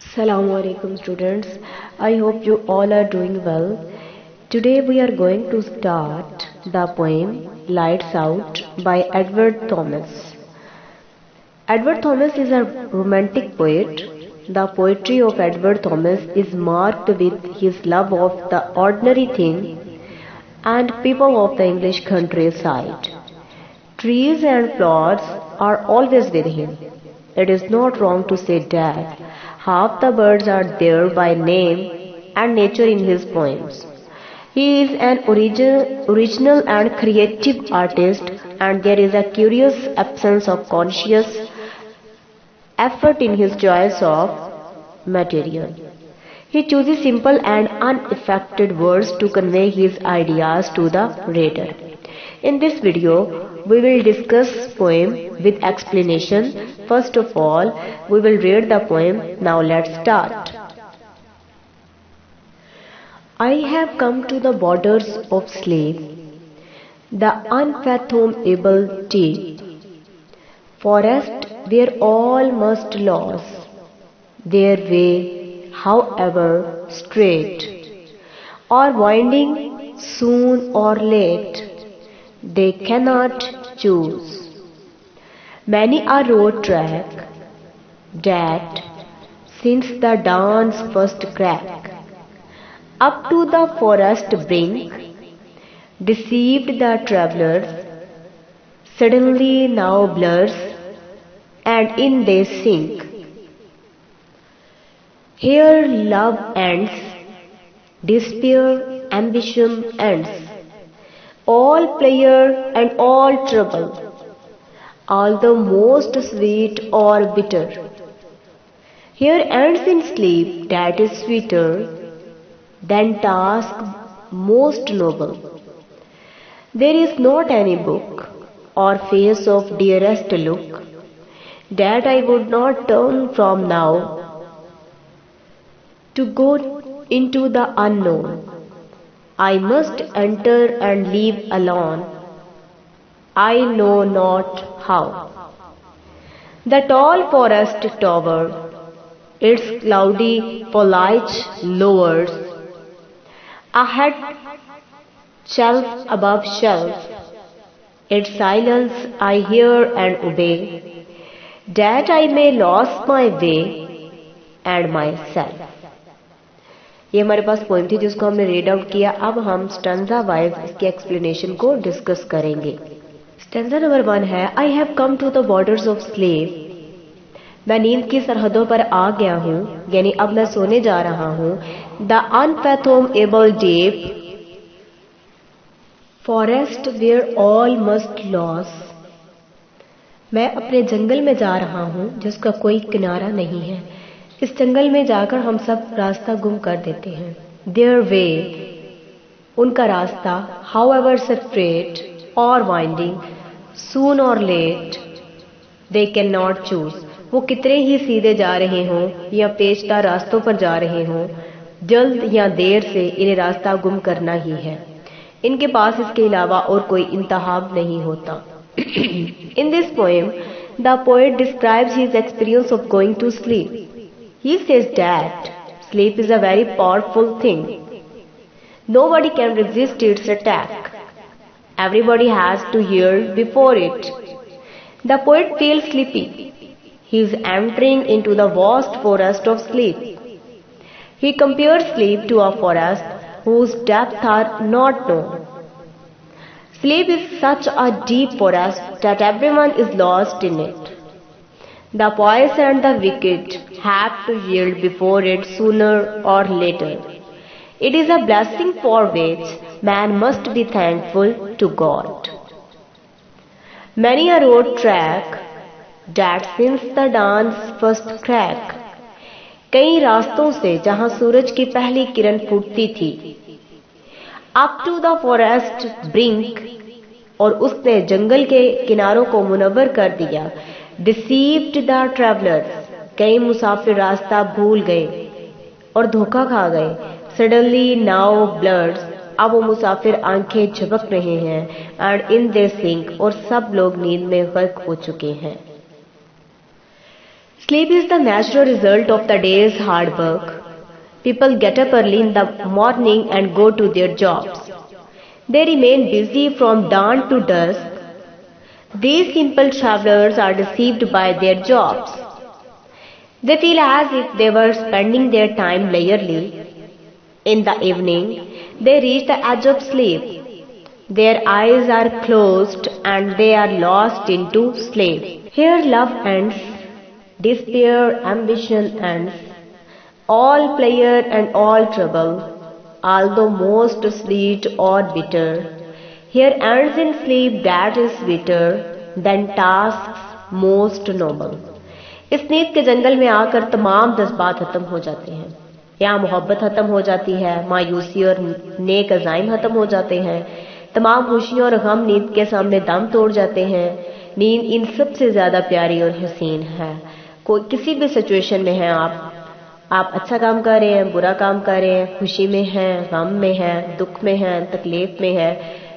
Assalamu alaikum students. I hope you all are doing well. Today we are going to start the poem Lights Out by Edward Thomas. Edward Thomas is a romantic poet. The poetry of Edward Thomas is marked with his love of the ordinary thing and people of the English countryside. Trees and flowers are always with him. It is not wrong to say that half the birds are there by name and nature in his poems. He is an original and creative artist, and there is a curious absence of conscious effort in his choice of material. He chooses simple and unaffected words to convey his ideas to the reader. In this video, we will discuss poem with explanation. First of all, we will read the poem. Now let's start. I have come to the borders of sleep, the unfathomable deep, forest where all must lose their way, however straight, or winding soon or late, they cannot choose. Many a road track that, since the dawn's first crack, up to the forest brink, deceived the travellers, suddenly now blurs, and in they sink. Here love ends, despair, ambition ends, all pleasure and all trouble, although most sweet or bitter. Here ends in sleep that is sweeter than task most noble. There is not any book or face of dearest look that I would not turn from now to go into the unknown. I must enter and leave alone, I know not how. The tall forest tower, its cloudy foliage lowers, a head shelf above shelf, its silence I hear and obey, that I may lose my way and myself. ये हमारे पास poem थी जिसको हमने read out किया. अब हम stanza wise इसके explanation को डिस्कस करेंगे. स्टैंजा नंबर 1 है I have come to the borders of sleep. मैं नींद की सरहदों पर आ गया हूँ, यानी अब मैं सोने जा रहा हूँ. The unfathomable deep, forest where all must loss. मैं अपने जंगल में जा रहा हूँ जिसका कोई किनारा नहीं है. इस जंगल में जाकर हम सब रास्ता गुम कर देते हैं. देयर वे, उनका रास्ता, हाउएवर स्ट्रेट और वाइंडिंग, सून और late, they can not choose. वो कितने ही सीधे जा रहे हों या पेचदार रास्तों पर जा रहे हों, जल्द या देर से इन्हें रास्ता गुम करना ही है. इनके पास इसके अलावा और कोई इंतहाब नहीं होता. In this poem, the poet describes his experience of going to sleep. He says that sleep is a very powerful thing. Nobody can resist its attack. Everybody has to yield before it. The poet feels sleepy. He is entering into the vast forest of sleep. He compares sleep to a forest whose depths are not known. Sleep is such a deep forest that everyone is lost in it. The pious and the wicked have to yield before it sooner or later. It is a blessing for which man must be thankful to God. Many a road track that since the dawn's first crack, कई रास्तों से जहां सूरज की पहली किरण फूटती थी, up to the forest brink, और उसने जंगल के किनारों को मुनव्वर कर दिया. Deceived the travelers, कई मुसाफिर रास्ता भूल गए और धोखा खा गए. Suddenly now blurs, अब वो मुसाफिर आंखें झपक रहे हैं. And in they sink, और सब लोग नींद में गर्क हो चुके हैं. Sleep is the natural result of the day's hard work. People get up early in the morning and go to their jobs. They remain busy from dawn to dusk. These simple travelers are deceived by their jobs. They feel as if they were spending their time leisurely. In the evening, they reach the edge of sleep. Their eyes are closed and they are lost into sleep. Here love ends, despair, ambition ends, all pleasure and all trouble, although most sweet or bitter. Here ends in sleep that is sweeter than tasks most noble. इस नींद के जंगल में आकर तमाम जज्बात खत्म हो जाते हैं। यहाँ मोहब्बत खत्म हो जाती है, मायूसी और नेक अज़ाइम खत्म हो जाते हैं, तमाम खुशियाँ और गम नींद के सामने दम तोड़ जाते हैं। नींद इन सबसे ज्यादा प्यारी और हसीन है। कोई किसी भी सिचुएशन में है, आप अच्छा काम कर रहे हैं, बुरा काम कर रहे हैं, खुशी में हैं, गम में हैं, दुख में हैं, तकलीफ में है,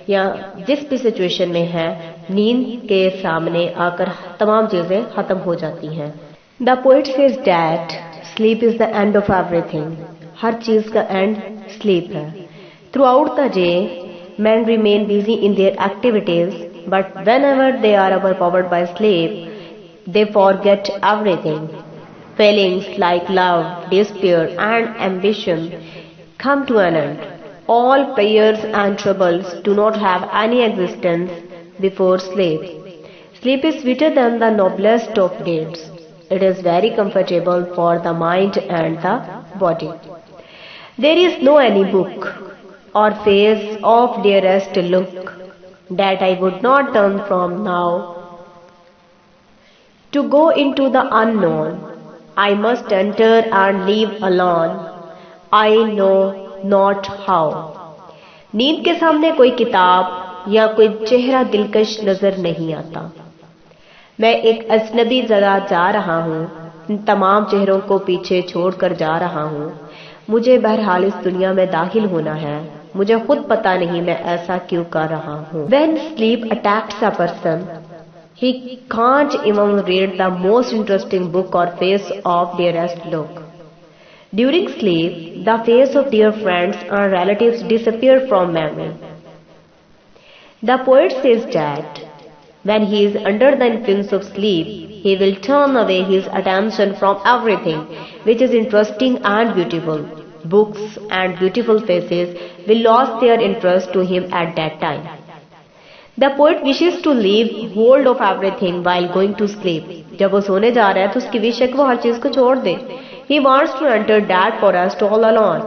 या जिस भी सिचुएशन में है, नींद के सामने आकर तमाम चीजें खत्म हो जाती हैं। The poet says that sleep is the end of everything. हर चीज का एंड स्लीप है। Throughout the day men remain busy in their activities, but whenever they are overpowered by sleep, they forget everything. Feelings like love, despair, and ambition come to an end. All prayers and troubles do not have any existence before sleep. Sleep is sweeter than the noblest of deeds. It is very comfortable for the mind and the body. There is no any book or face of dearest look that I would not turn from now. To go into the unknown, I must enter and leave alone. I know not how. नींद के सामने कोई किताब या कोई चेहरा दिलकश नजर नहीं आता। मैं एक अजनबी जगह जा रहा हूँ, इन तमाम चेहरों को पीछे छोड़कर जा रहा हूँ। मुझे बहरहाल इस दुनिया में दाखिल होना है। मुझे खुद पता नहीं मैं ऐसा क्यों कर रहा हूँ। When sleep attacks a person, he can't even read the most interesting book or face of dearest look. During sleep, the face of dear friends and relatives disappear from memory. The poet says that when he is under the influence of sleep, he will turn away his attention from everything which is interesting and beautiful. Books and beautiful faces will lose their interest to him at that time. The poet wishes to leave hold of everything while going to sleep. जब वो सोने जा रहा है तो उसकी wish है कि वो हर चीज को छोड़ दे। He wants to enter that forest all alone.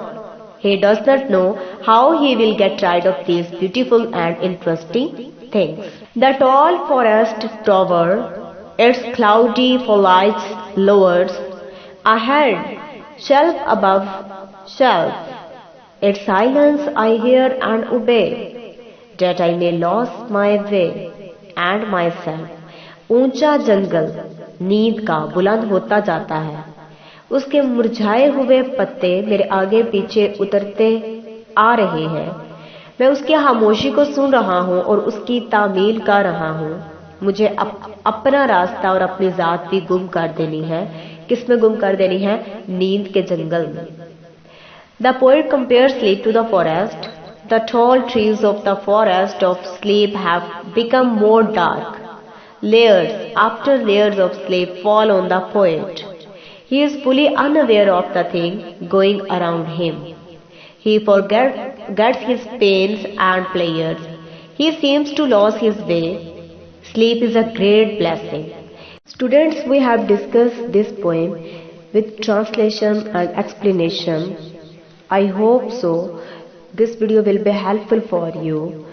He does not know how he will get rid of these beautiful and interesting things. The tall forest tower, its cloudy foliage lowers ahead, shelf above shelf. Its silence I hear and obey, that I may lose my way and myself. ऊंचा जंगल नींद का बुलंद होता जाता है। उसके मुरझाए हुए पत्ते मेरे आगे पीछे उतरते आ रहे हैं। मैं उसकी खामोशी को सुन रहा हूँ और उसकी तामील कर रहा हूँ। मुझे अपना रास्ता और अपनी जात भी गुम कर देनी है। किसमें गुम कर देनी है? नींद के जंगल में। The poet compares sleep to the forest. The tall trees of the forest of sleep have become more dark. Layers after layers of sleep fall on the poet. He is fully unaware of the thing going around him. He forgets his pains and pleasures. He seems to lose his way. Sleep is a great blessing. Students, we have discussed this poem with translation and explanation. I hope so. This video will be helpful for you.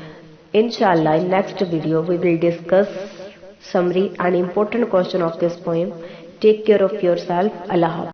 Inshallah, in next video we will discuss summary and important question of this poem. Take care of yourself. Allah Hafiz.